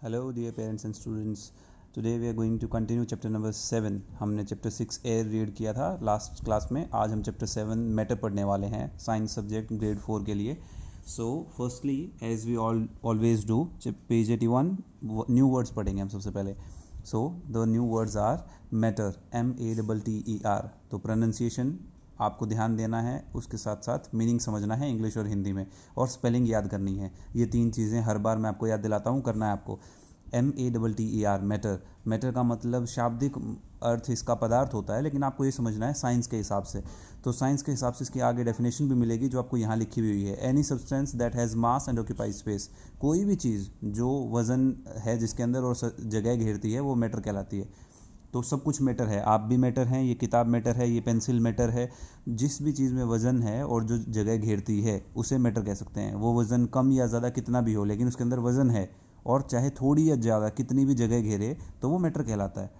Hello dear parents and students. Today we are going to continue chapter number 7. हमने chapter 6 air read किया था last class में. आज हम chapter 7 मैटर पढ़ने वाले हैं साइंस सब्जेक्ट ग्रेड 4 के लिए. So firstly as we always do, page 81 new words पढ़ेंगे हम सबसे पहले. So the new words are matter, MATTER. तो प्रोनाउंसिएशन आपको ध्यान देना है, उसके साथ साथ मीनिंग समझना है इंग्लिश और हिंदी में, और स्पेलिंग याद करनी है. ये तीन चीज़ें हर बार मैं आपको याद दिलाता हूँ, करना है आपको. MATTER matter. मैटर का मतलब शाब्दिक अर्थ इसका पदार्थ होता है, लेकिन आपको ये समझना है साइंस के हिसाब से. तो साइंस के हिसाब से इसकी आगे डेफिनेशन भी मिलेगी जो आपको यहाँ लिखी हुई है. Any substance that has mass and occupy space. कोई भी चीज़ जो वज़न है जिसके अंदर और जगह घेरती है वो मैटर कहलाती है. तो सब कुछ मैटर है. आप भी मैटर हैं, ये किताब मैटर है, ये पेंसिल मैटर है. जिस भी चीज़ में वज़न है और जो जगह घेरती है उसे मैटर कह सकते हैं. वो वज़न कम या ज़्यादा कितना भी हो, लेकिन उसके अंदर वज़न है, और चाहे थोड़ी या ज़्यादा कितनी भी जगह घेरे तो वो मैटर कहलाता है.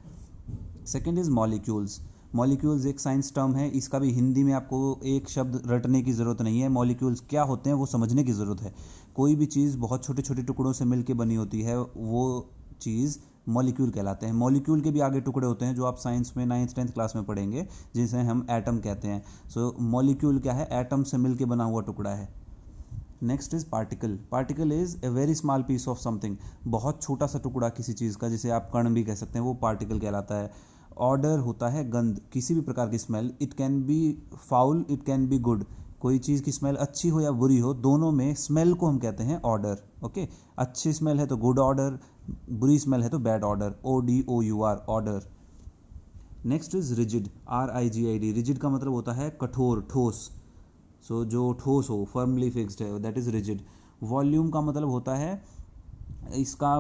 Second is molecules. मॉलिक्यूल्स एक साइंस टर्म है, इसका भी हिंदी में आपको एक शब्द रटने की ज़रूरत नहीं है. मॉलिक्यूल्स क्या होते हैं वो समझने की ज़रूरत है. कोई भी चीज़ बहुत छोटे छोटे टुकड़ों से मिलकर बनी होती है, वो चीज़ मॉलिक्यूल कहलाते हैं. मॉलिक्यूल के भी आगे टुकड़े होते हैं जो आप साइंस में 9th 10th क्लास में पढ़ेंगे, जिसे हम एटम कहते हैं. सो मॉलिक्यूल क्या है? एटम से मिलकर बना हुआ टुकड़ा है. Next is particle. Particle is a very small piece of something. बहुत छोटा सा टुकड़ा किसी चीज़ का, जिसे आप कण भी कह सकते हैं, वो पार्टिकल कहलाता है. ऑर्डर होता है गंध, किसी भी प्रकार की smell. It can be foul, it can be good. कोई चीज़ की स्मेल अच्छी हो या बुरी हो, दोनों में स्मेल को हम कहते हैं ऑर्डर. ओके, अच्छी स्मेल है तो गुड ऑर्डर, बुरी स्मेल है तो bad order. ODOUR, order. Next is rigid. RIGID. Rigid का मतलब होता है कठोर, ठोस. सो जो ठोस हो, फर्मली फिक्स्ड है, दैट इज रिजिड. वॉल्यूम का मतलब होता है, इसका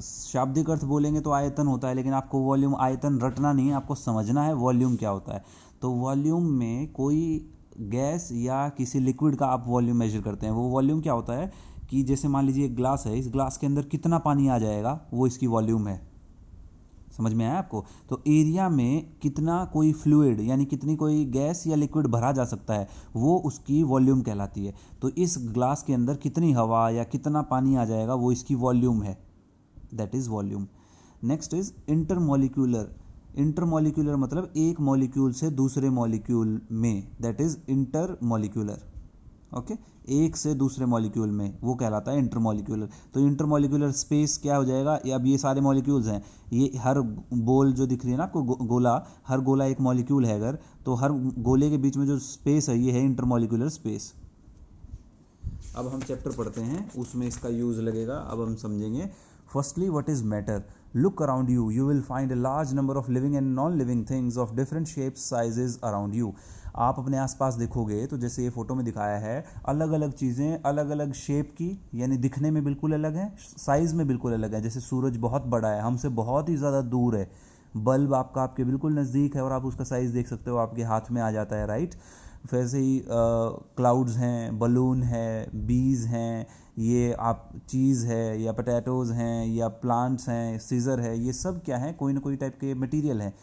शाब्दिक अर्थ बोलेंगे तो आयतन होता है, लेकिन आपको वॉल्यूम आयतन रटना नहीं है, आपको समझना है वॉल्यूम क्या होता है. तो वॉल्यूम में कोई गैस या किसी लिक्विड का आप वॉल्यूम मेजर करते हैं. वो वॉल्यूम क्या होता है कि जैसे मान लीजिए एक ग्लास है, इस ग्लास के अंदर कितना पानी आ जाएगा वो इसकी वॉल्यूम है. समझ में आया आपको? तो एरिया में कितना कोई फ्लूइड यानी कितनी कोई गैस या लिक्विड भरा जा सकता है, वो उसकी वॉल्यूम कहलाती है. तो इस ग्लास के अंदर कितनी हवा या कितना पानी आ जाएगा वो इसकी वॉल्यूम है, that is volume. Next is intermolecular. Intermolecular मतलब एक मॉलिक्यूल से दूसरे मॉलिक्यूल में, दैट इज इंटरमॉलिक्यूलर. ओके, एक से दूसरे मॉलिक्यूल में, वो कहलाता है इंटरमॉलिक्यूलर. तो इंटरमॉलिक्यूलर स्पेस क्या हो जाएगा? अब ये सारे मॉलिक्यूल्स हैं, ये हर बॉल जो दिख रही है ना आपको, गोला, हर गोला एक मॉलिक्यूल है अगर, तो हर गोले के बीच में जो स्पेस है ये है इंटरमॉलिक्यूलर स्पेस. अब हम चैप्टर पढ़ते हैं, उसमें इसका यूज़ लगेगा, अब हम समझेंगे. Firstly, what is matter? Look around you. You will find a large number of living and non-living things of different shapes, sizes around you. आप अपने आसपास देखोगे तो जैसे ये फोटो में दिखाया है, अलग अलग चीज़ें अलग अलग शेप की, यानी दिखने में बिल्कुल अलग है, साइज़ में बिल्कुल अलग है. जैसे सूरज बहुत बड़ा है, हमसे बहुत ही ज़्यादा दूर है. बल्ब आपका आपके बिल्कुल नज़दीक है और आप उसका साइज़ देख सकते हो, आपके हाथ में आ जाता है, राइट. वैसे ही क्लाउड्स हैं, बलून है, बीज हैं, ये आप चीज़ है या पोटैटोज़ हैं या प्लांट्स हैं, सीज़र है, ये सब क्या है? कोई ना कोई टाइप के मटेरियल हैं.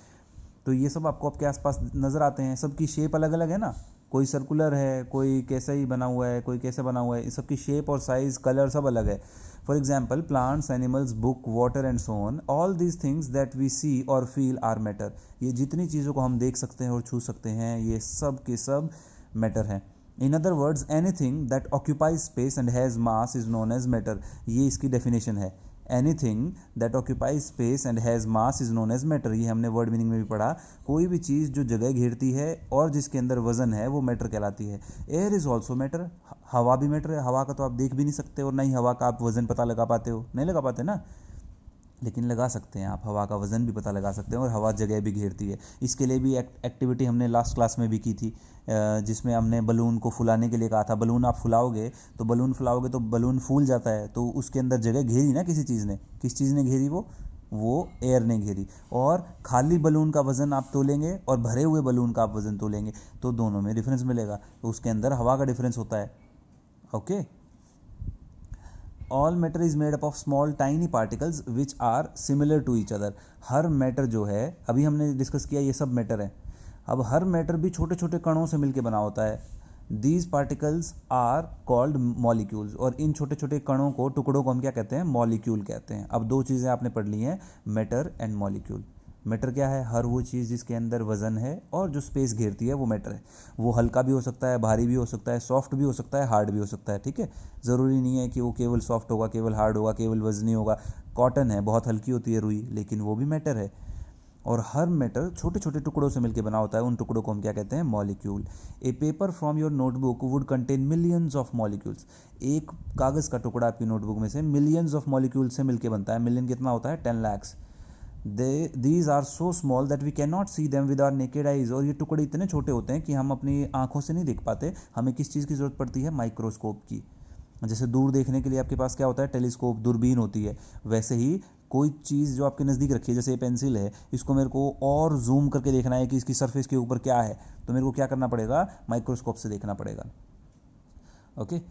तो ये सब आपको आपके आसपास नज़र आते हैं. सबकी शेप अलग अलग है ना, कोई सर्कुलर है, कोई कैसा ही बना हुआ है, कोई कैसे बना हुआ है. सबकी शेप और साइज़, कलर सब अलग है. For example, plants, animals, book, water and so on. All these things that we see or feel are matter. ये जितनी चीज़ों को हम देख सकते हैं और छू सकते हैं, ये सब के सब मैटर हैं. In other words, anything that occupies space and has mass is known as matter. ये इसकी डेफिनेशन है. Anything that occupies space and has mass is known as matter. ये हमने वर्ड मीनिंग में भी पढ़ा. कोई भी चीज़ जो जगह घेरती है और जिसके अंदर वजन है वो मैटर कहलाती है. Air is also matter. हवा भी मैटर है. हवा का तो आप देख भी नहीं सकते और नहीं हवा का आप वजन पता लगा पाते हो, नहीं लगा पाते ना, लेकिन लगा सकते हैं आप. हवा का वज़न भी पता लगा सकते हैं और हवा जगह भी घेरती है. इसके लिए भी एक्टिविटी हमने लास्ट क्लास में भी की थी, जिसमें हमने बलून को फुलाने के लिए कहा था. बलून आप फुलाओगे तो बलून फूल जाता है, तो उसके अंदर जगह घेरी ना किसी चीज़ ने. किस चीज़ ने घेरी? वो एयर ने घेरी. और खाली बलून का वज़न आप तोलेंगे और भरे हुए बलून का आप वज़न तोलेंगे तो दोनों में डिफरेंस मिलेगा. तो उसके अंदर हवा का डिफरेंस होता है. Okay. All matter is made up of small tiny particles which are similar to each other. हर मैटर जो है, अभी हमने डिस्कस किया, ये सब मैटर है. अब हर मैटर भी छोटे छोटे कणों से मिलकर बना होता है. These particles are called molecules, और इन छोटे छोटे कणों को, टुकड़ों को हम क्या कहते हैं? मॉलिक्यूल कहते हैं। अब दो चीज़ें आपने पढ़ ली हैं, मैटर एंड मॉलिक्यूल। मैटर क्या है? हर वो चीज़ जिसके अंदर वजन है और जो स्पेस घेरती है वो मैटर है। वो हल्का भी हो सकता है, भारी भी हो सकता है, सॉफ्ट भी हो सकता है, हार्ड भी हो सकता है, ठीक है। ज़रूरी नहीं है कि वो केवल सॉफ्ट होगा, केवल हार्ड होगा, केवल वजनी होगा। कॉटन है, बहुत हल्की होती है रुई, लेकिन वो भी मैटर है। और हर मैटर छोटे छोटे टुकड़ों से मिलकर बना होता है, उन टुकड़ों को हम क्या कहते हैं? Molecule. A paper from your notebook would contain millions of molecules. एक कागज़ का टुकड़ा आपकी नोटबुक में से मिलियंस ऑफ मॉलिक्यूल से मिलकर बनता है। मिलियन कितना होता है? 10 lakhs। these are so small that we cannot see them with our naked eyes। और ये टुकड़े इतने छोटे होते हैं कि हम अपनी आंखों से नहीं देख पाते। हमें किस चीज़ की ज़रूरत पड़ती है? माइक्रोस्कोप की। जैसे दूर देखने के लिए आपके पास क्या होता है? टेलीस्कोप, दूरबीन होती है। वैसे ही कोई चीज़ जो आपके नज़दीक रखी है, जैसे ये पेंसिल है, इसको मेरे को और जूम करके देखना है कि इसकी सरफेस के ऊपर क्या है, तो मेरे को क्या करना पड़ेगा? माइक्रोस्कोप से देखना पड़ेगा। Okay.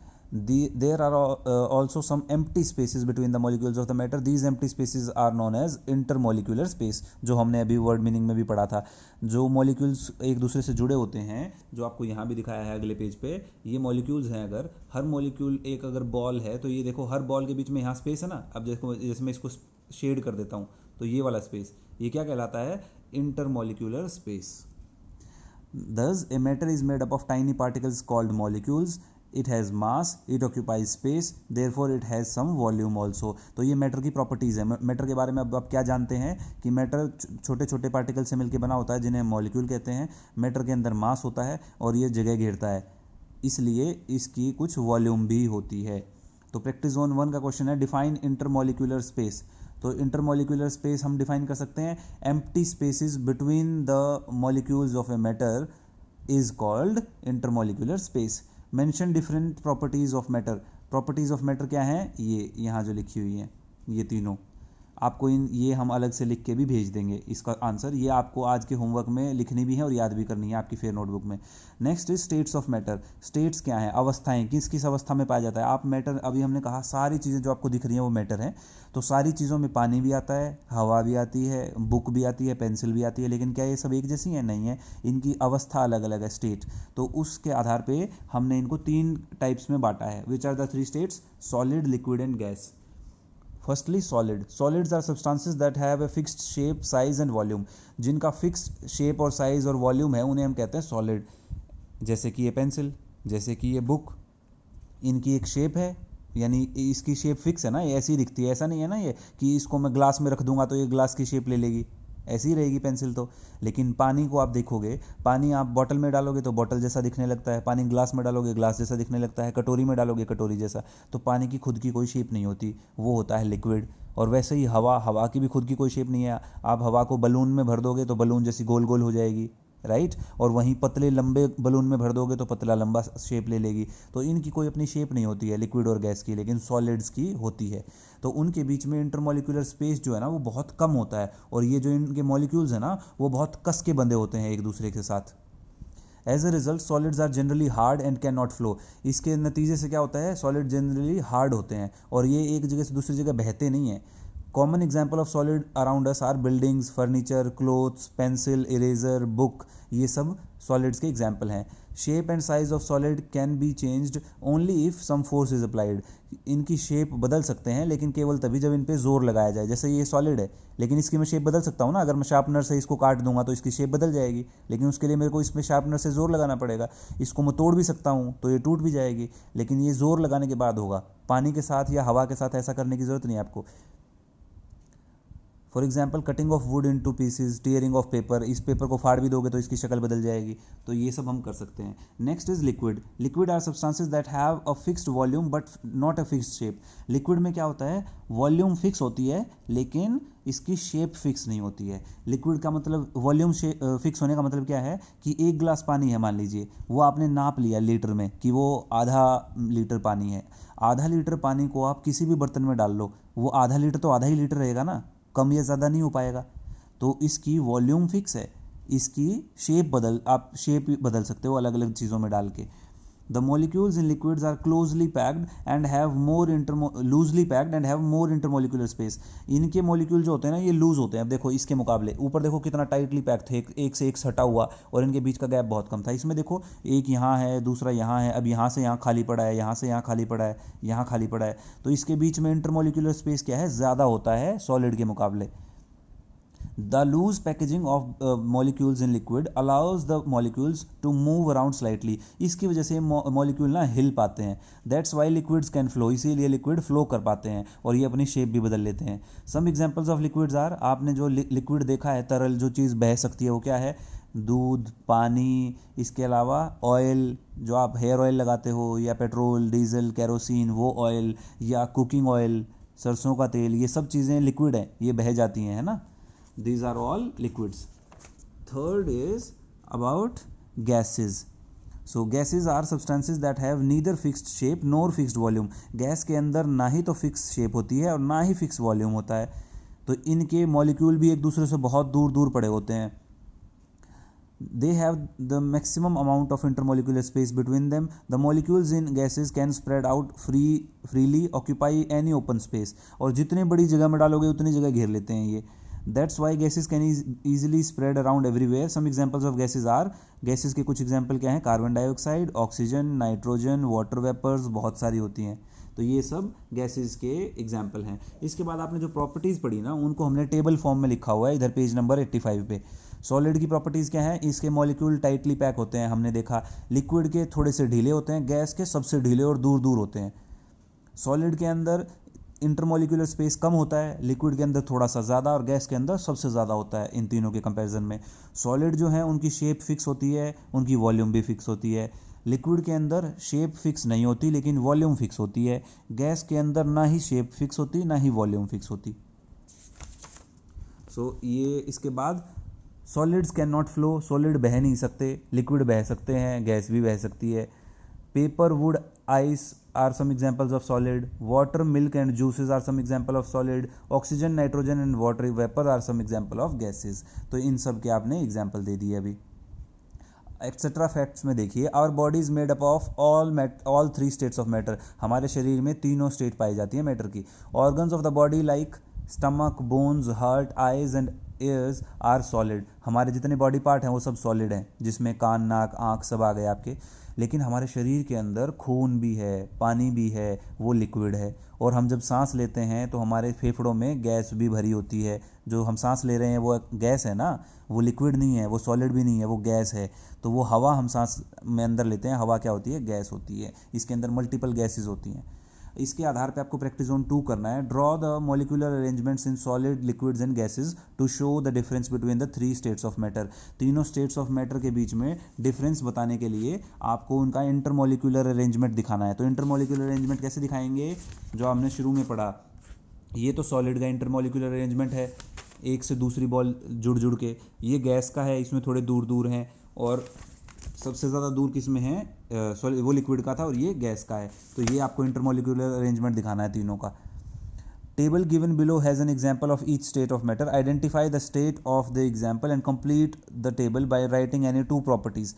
There are also some empty spaces between the molecules of the matter. These empty spaces are known as intermolecular space, जो हमने अभी वर्ड मीनिंग में भी पढ़ा था। जो मॉलिक्यूल्स एक दूसरे से जुड़े होते हैं, जो आपको यहाँ भी दिखाया है अगले पेज पे, ये मॉलिक्यूल्स हैं। अगर हर मॉलिक्यूल एक अगर बॉल है, तो ये देखो हर बॉल के बीच में यहाँ स्पेस है ना। अब देखो, जैसे मैं इसको शेड कर देता हूँ, तो ये वाला स्पेस, ये क्या कहलाता है? Intermolecular space. Thus, a matter is made up of tiny particles called molecules. It has mass, it occupies space, therefore it has some volume also। तो ये मैटर की प्रॉपर्टीज़ है। मैटर के बारे में अब आप क्या जानते हैं कि मैटर छोटे छोटे पार्टिकल से मिलकर बना होता है, जिन्हें मॉलिक्यूल कहते हैं। मैटर के अंदर मास होता है और ये जगह घेरता है, इसलिए इसकी कुछ वॉल्यूम भी होती है। तो प्रैक्टिस जोन 1 का क्वेश्चन है, डिफाइन इंटरमॉलिक्यूलर स्पेस। तो इंटरमॉलिक्यूलर स्पेस हम डिफाइन कर सकते हैं, empty spaces between the molecules of a matter is called intermolecular space. Mention different properties of matter. Properties of matter क्या है? ये यहाँ जो लिखी हुई है, ये तीनों आपको ये हम अलग से लिख के भी भेज देंगे इसका आंसर। ये आपको आज के होमवर्क में लिखनी भी है और याद भी करनी है आपकी फेयर नोटबुक में। Next is states of matter. States क्या है? अवस्थाएं। किस किस अवस्था में पाया जाता है? आप मैटर, अभी हमने कहा सारी चीज़ें जो आपको दिख रही हैं वो मैटर हैं। तो सारी चीज़ों में पानी भी आता है, हवा भी आती है, बुक भी आती है, पेंसिल भी आती है, लेकिन क्या ये सब एक जैसी हैं? नहीं है, इनकी अवस्था अलग अलग है, स्टेट। तो उसके आधार पर हमने इनको 3 टाइप्स में बांटा है। Which are the 3 states? Solid, liquid and gas. Firstly solid. Solids are substances that have a fixed shape, size and volume. जिनका फिक्स्ड शेप और साइज और वॉल्यूम है उन्हें हम कहते हैं सॉलिड। जैसे कि ये पेंसिल, जैसे कि ये बुक, इनकी एक शेप है, यानी इसकी शेप फिक्स है ना, ये ऐसी ही दिखती है। ऐसा नहीं है ना ये कि इसको मैं ग्लास में रख दूंगा तो ये ग्लास की शेप ले लेगी, ऐसी ही रहेगी पेंसिल तो। लेकिन पानी को आप देखोगे, पानी आप बॉटल में डालोगे तो बॉटल जैसा दिखने लगता है, पानी ग्लास में डालोगे ग्लास जैसा दिखने लगता है, कटोरी में डालोगे कटोरी जैसा। तो पानी की खुद की कोई शेप नहीं होती, वो होता है लिक्विड। और वैसे ही हवा, हवा की भी खुद की कोई शेप नहीं है। आप हवा को बलून में भर दोगे तो बलून जैसी गोल गोल हो जाएगी, राइट। और वहीं पतले लंबे बलून में भर दोगे तो पतला लंबा शेप ले लेगी। तो इनकी कोई अपनी शेप नहीं होती है, लिक्विड और गैस की, लेकिन सॉलिड्स की होती है। तो उनके बीच में इंटरमॉलिक्यूलर स्पेस जो है ना वो बहुत कम होता है, और ये जो इनके मॉलिक्यूल्स हैं ना वो बहुत कस के बंधे होते हैं एक दूसरे के साथ। As a result solids are generally hard and can not flow. इसके नतीजे से क्या होता है? सॉलिड जनरली हार्ड होते हैं और ये एक जगह से दूसरी जगह बहते नहीं हैं। Common example of solid around us are buildings, furniture, clothes, pencil, eraser, book, ये सब सॉलिड्स के एग्जाम्पल हैं। Shape and size of solid can be changed only if some force is applied. इनकी शेप बदल सकते हैं लेकिन केवल तभी जब इन पे जोर लगाया जाए। जैसे ये सॉलिड है लेकिन इसकी मैं शेप बदल सकता हूँ ना, अगर मैं शार्पनर से इसको काट दूंगा तो इसकी शेप बदल जाएगी, लेकिन उसके लिए मेरे को इसमें शार्पनर से जोर लगाना पड़ेगा। इसको मैं तोड़ भी सकता हूँ तो ये टूट भी जाएगी, लेकिन ये जोर लगाने के बाद होगा। पानी के साथ या हवा के साथ ऐसा करने की जरूरत नहीं है आपको। For example cutting of would in to pieces, tearing of paper, इस पेपर को फाड़ भी दोगे तो इसकी शक्ल बदल जाएगी। तो ये सब हम कर सकते हैं। Next is liquid. Liquid are substances that have a fixed volume but not a fixed shape. Liquid में क्या होता है? वॉल्यूम फिक्स होती है लेकिन इसकी शेप फिक्स नहीं होती है। लिक्विड का मतलब, वॉल्यूम फिक्स होने का मतलब क्या है कि एक गिलास पानी है मान लीजिए, वो आपने नाप लिया लीटर में कि वो आधा लीटर पानी है। आधा लीटर पानी को आप किसी भी बर्तन में डाल लो, वो आधा लीटर तो आधा ही लीटर रहेगा ना, कम या ज़्यादा नहीं हो पाएगा। तो इसकी वॉल्यूम फिक्स है, इसकी शेप आप शेप बदल सकते हो अलग अलग चीज़ों में डाल के। The molecules in liquids are closely packed and have more loosely packed and have more intermolecular space. इनके मॉलिक्यूल जो होते हैं ना ये लूज होते हैं. अब देखो इसके मुकाबले ऊपर देखो कितना टाइटली पैक थे, एक से एक सटा हुआ, और इनके बीच का गैप बहुत कम था. इसमें देखो एक यहाँ है, दूसरा यहाँ है, अब यहाँ से यहाँ खाली पड़ा है, यहाँ से यहाँ खाली पड़ा है, यहाँ खाली पड़ा है. तो इसके बीच में इंटरमोलिकुलर स्पेस क्या है, ज़्यादा होता है सॉलिड के मुकाबले. The loose packaging of molecules in liquid allows the molecules to move around slightly. इसकी वजह से मॉलिक्यूल ना हिल पाते हैं. That's why liquids can flow. इसीलिए लिक्विड फ्लो कर पाते हैं और ये अपनी शेप भी बदल लेते हैं. Some examples of liquids are, आपने जो लिक्विड देखा है, तरल जो चीज़ बह सकती है वो क्या है, दूध, पानी, इसके अलावा ऑयल जो आप हेयर ऑयल लगाते हो, या पेट्रोल, डीजल, केरोसिन वो ऑयल, या कुकिंग ऑयल, सरसों का तेल, ये सब चीज़ें लिक्विड हैं, ये बह जाती हैं, है ना. These are all liquids. Third is about gases. So gases are substances that have neither fixed shape nor fixed volume. Gas के अंदर ना ही तो फिक्स शेप होती है और ना ही फिक्स वॉल्यूम होता है. तो इनके मॉलिक्यूल भी एक दूसरे से बहुत दूर दूर पड़े होते हैं. They have the maximum amount of intermolecular space between them. The molecules in gases can spread out freely, occupy any open space. और जितने बड़ी जगह में डालोगे उतनी जगह घेर लेते हैं ये. That's why gases can easily spread around everywhere. Some examples of gases are, gases के कुछ example क्या हैं, carbon dioxide, oxygen, nitrogen, water vapours, बहुत सारी होती हैं. तो ये सब गैसेस के एग्जाम्पल हैं. इसके बाद आपने जो प्रॉपर्टीज़ पढ़ी ना उनको हमने टेबल फॉर्म में लिखा हुआ है इधर पेज नंबर 85 पे. सॉलिड की प्रॉपर्टीज़ क्या है, इसके मॉलिक्यूल टाइटली पैक होते हैं, हमने देखा. लिक्विड के थोड़े से ढीले होते हैं, गैस के सबसे ढीले और दूर दूर होते हैं. सॉलिड के अंदर इंटरमोलिकुलर स्पेस कम होता है, लिक्विड के अंदर थोड़ा सा ज़्यादा, और गैस के अंदर सबसे ज़्यादा होता है इन तीनों के कंपैरिजन में. सॉलिड जो है उनकी शेप फिक्स होती है, उनकी वॉल्यूम भी फिक्स होती है. लिक्विड के अंदर शेप फिक्स नहीं होती लेकिन वॉल्यूम फिक्स होती है. गैस के अंदर ना ही शेप फिक्स होती ना ही वॉल्यूम फिक्स होती. सो ये इसके बाद solids can not flow. Solid बह नहीं सकते, लिक्विड बह सकते हैं, गैस भी बह सकती है. Paper, would, ice are some examples of solid. Water, milk and juices are some example of solid. Oxygen, nitrogen and water vapor are some example of gases. तो इन सब के आपने example दे दिए अभी. एक्सेट्रा फैक्ट्स में देखिए, our body is made up of all 3 states of matter. हमारे शरीर में तीनों स्टेट पाई जाती है मैटर की. Organs of the body like stomach, bones, heart, eyes and ears are solid. हमारे जितने बॉडी पार्ट हैं वो सब सॉलिड हैं, जिसमें कान, नाक, आँख सब आ गए आपके. लेकिन हमारे शरीर के अंदर खून भी है, पानी भी है, वो लिक्विड है. और हम जब सांस लेते हैं तो हमारे फेफड़ों में गैस भी भरी होती है. जो हम सांस ले रहे हैं वो गैस है ना, वो लिक्विड नहीं है, वो सॉलिड भी नहीं है, वो गैस है. तो वो हवा हम सांस में अंदर लेते हैं, हवा क्या होती है, गैस होती है. इसके अंदर मल्टीपल गैसेज होती हैं. इसके आधार पे आपको प्रैक्टिस जोन 2 करना है. Draw the molecular arrangements in solid, liquids and gases to show the difference between the 3 states of matter. तीनों स्टेट्स ऑफ मैटर के बीच में डिफरेंस बताने के लिए आपको उनका इंटरमोलिक्यूलर अरेंजमेंट दिखाना है. तो इंटरमोलिक्यूलर अरेंजमेंट कैसे दिखाएंगे, जो हमने शुरू में पढ़ा. ये तो सॉलिड का इंटरमोलिक्यूलर अरेंजमेंट है, एक से दूसरी बॉल जुड़ जुड़ के. ये गैस का है, इसमें थोड़े दूर दूर हैं, और सबसे ज़्यादा दूर किस में है, सॉरी वो लिक्विड का था और ये गैस का है. तो ये आपको इंटरमोलिक्यूलर अरेंजमेंट दिखाना है तीनों का. Table given below has an example of each state of matter. Identify the state of the example and complete the table by writing any 2 properties.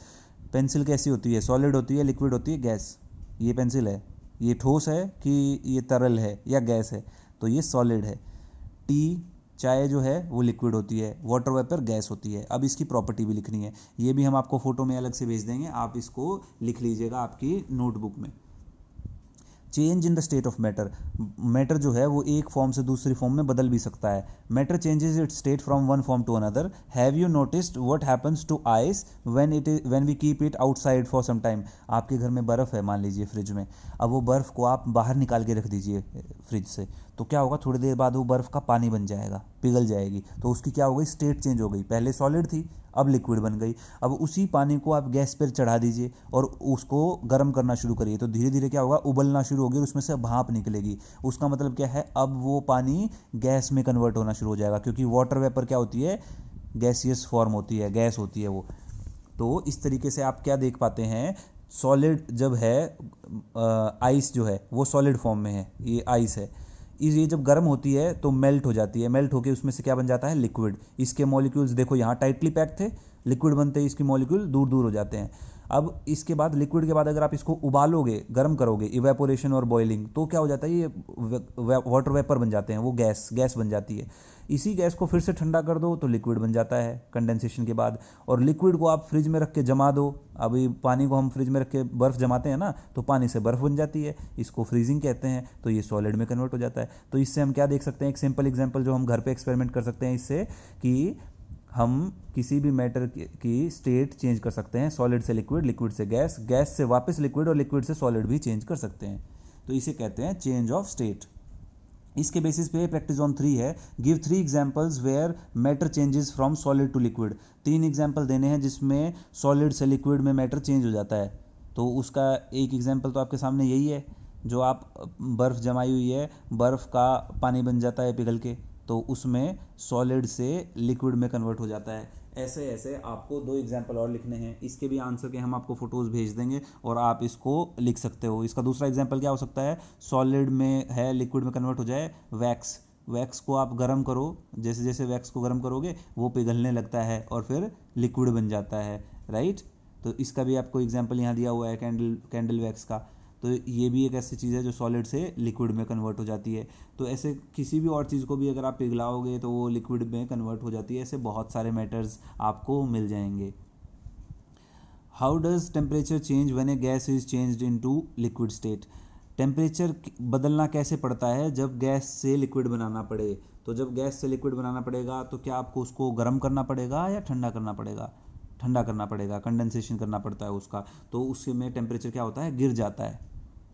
Pencil कैसी होती है, सॉलिड होती है, लिक्विड होती है, गैस. ये पेंसिल है, ये ठोस है कि ये तरल है या गैस है, तो ये सॉलिड है. टी, चाय जो है वो लिक्विड होती है, वाटर वेपर गैस होती है. अब इसकी प्रॉपर्टी भी लिखनी है, ये भी हम आपको फोटो में अलग से भेज देंगे, आप इसको लिख लीजिएगा आपकी नोटबुक में. Change in the state of matter. Matter जो है वो एक फॉर्म से दूसरी फॉर्म में बदल भी सकता है. Matter changes its state from one form to another. Have you noticed what happens to ice when we keep it outside for some time. आपके घर में बर्फ़ है मान लीजिए फ्रिज में, अब वो बर्फ़ को आप बाहर निकाल के रख दीजिए फ्रिज से, तो क्या होगा, थोड़ी देर बाद वो बर्फ़ का पानी बन जाएगा, पिघल जाएगी. तो उसकी क्या हो गई, स्टेट चेंज हो गई. पहले सॉलिड थी, अब लिक्विड बन गई. अब उसी पानी को आप गैस पर चढ़ा दीजिए और उसको गर्म करना शुरू करिए, तो धीरे धीरे क्या होगा, उबलना शुरू होगी और उसमें से भाप निकलेगी. उसका मतलब क्या है, अब वो पानी गैस में कन्वर्ट होना शुरू हो जाएगा, क्योंकि वाटर वेपर क्या होती है, गैसियस फॉर्म होती है, गैस होती है वो. तो इस तरीके से आप क्या देख पाते हैं, सॉलिड जब है, आइस जो है वो सॉलिड फॉर्म में है, ये आइस है. ये जब गर्म होती है तो मेल्ट हो जाती है, मेल्ट होकर उसमें से क्या बन जाता है, लिक्विड. इसके मॉलिक्यूल्स देखो यहाँ टाइटली पैक थे, लिक्विड बनते ही इसके मॉलिक्यूल दूर दूर हो जाते हैं. अब इसके बाद लिक्विड के बाद अगर आप इसको उबालोगे, गर्म करोगे, इवेपोरेशन और बॉइलिंग, तो क्या हो जाता है, ये वाटर वेपर बन जाते हैं, वो गैस बन जाती है। इसी गैस को फिर से ठंडा कर दो तो लिक्विड बन जाता है कंडेंसेशन के बाद। और लिक्विड को आप फ्रिज में रख के जमा दो, अभी पानी को हम फ्रिज में रख के बर्फ़ जमाते हैं ना, तो पानी से बर्फ़ बन जाती है, इसको फ्रीजिंग कहते हैं, तो ये सॉलिड में कन्वर्ट हो जाता है। तो इससे हम क्या देख सकते हैं, एक सिंपल एग्जांपल जो हम घर पे एक्सपेरिमेंट कर सकते हैं इससे, कि हम किसी भी मैटर की स्टेट चेंज कर सकते हैं, सॉलिड से लिक्विड, लिक्विड से गैस, गैस से वापस लिक्विड और लिक्विड से सॉलिड भी चेंज कर सकते हैं। तो इसे कहते हैं चेंज ऑफ स्टेट। इसके बेसिस पे प्रैक्टिस ऑन 3 है, give 3 examples where matter changes from solid to liquid. 3 example देने हैं जिसमें सॉलिड से लिक्विड में मैटर चेंज हो जाता है। तो उसका एक एग्जांपल तो आपके सामने यही है, जो आप बर्फ़ जमाई हुई है, बर्फ़ का पानी बन जाता है पिघल के, तो उसमें सॉलिड से लिक्विड में कन्वर्ट हो जाता है। ऐसे ऐसे आपको 2 एग्जाम्पल और लिखने हैं, इसके भी आंसर के हम आपको फ़ोटोज़ भेज देंगे और आप इसको लिख सकते हो। इसका दूसरा एग्जाम्पल क्या हो सकता है, सॉलिड में है, लिक्विड में कन्वर्ट हो जाए, वैक्स को आप गर्म करो, जैसे जैसे वैक्स को गर्म करोगे वो पिघलने लगता है और फिर लिक्विड बन जाता है, राइट। तो इसका भी आपको एग्जाम्पल यहाँ दिया हुआ है, कैंडल वैक्स का। तो ये भी एक ऐसी चीज़ है जो सॉलिड से लिक्विड में कन्वर्ट हो जाती है। तो ऐसे किसी भी और चीज़ को भी अगर आप पिघलाओगे तो वो लिक्विड में कन्वर्ट हो जाती है। ऐसे बहुत सारे मैटर्स आपको मिल जाएंगे। How does temperature change when A gas is changed into liquid state. Temperature बदलना कैसे पड़ता है जब गैस से लिक्विड बनाना पड़े। तो जब गैस से लिक्विड बनाना पड़ेगा तो क्या आपको उसको गर्म करना पड़ेगा या ठंडा करना पड़ेगा। ठंडा करना पड़ेगा, कंडेंसेशन करना पड़ता है उसका, तो उससे में टेम्परेचर क्या होता है, गिर जाता है,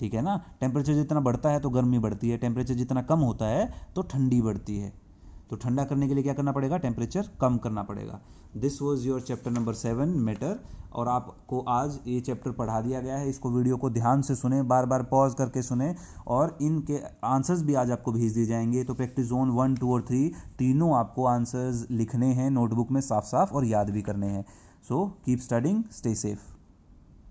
ठीक है ना। टेम्परेचर जितना बढ़ता है तो गर्मी बढ़ती है, टेम्परेचर जितना कम होता है तो ठंडी बढ़ती है। तो ठंडा करने के लिए क्या करना पड़ेगा, टेम्परेचर कम करना पड़ेगा। This was your chapter number 7 matter. और आपको आज ये चैप्टर पढ़ा दिया गया है, इसको वीडियो को ध्यान से सुने, बार बार पॉज करके सुने, और इनके आंसर्स भी आज आपको भेज दिए जाएंगे। तो प्रैक्टिस जोन 1, 2 और 3 तीनों आपको आंसर्स लिखने हैं नोटबुक में साफ साफ और याद भी करने हैं। So keep studying, stay safe.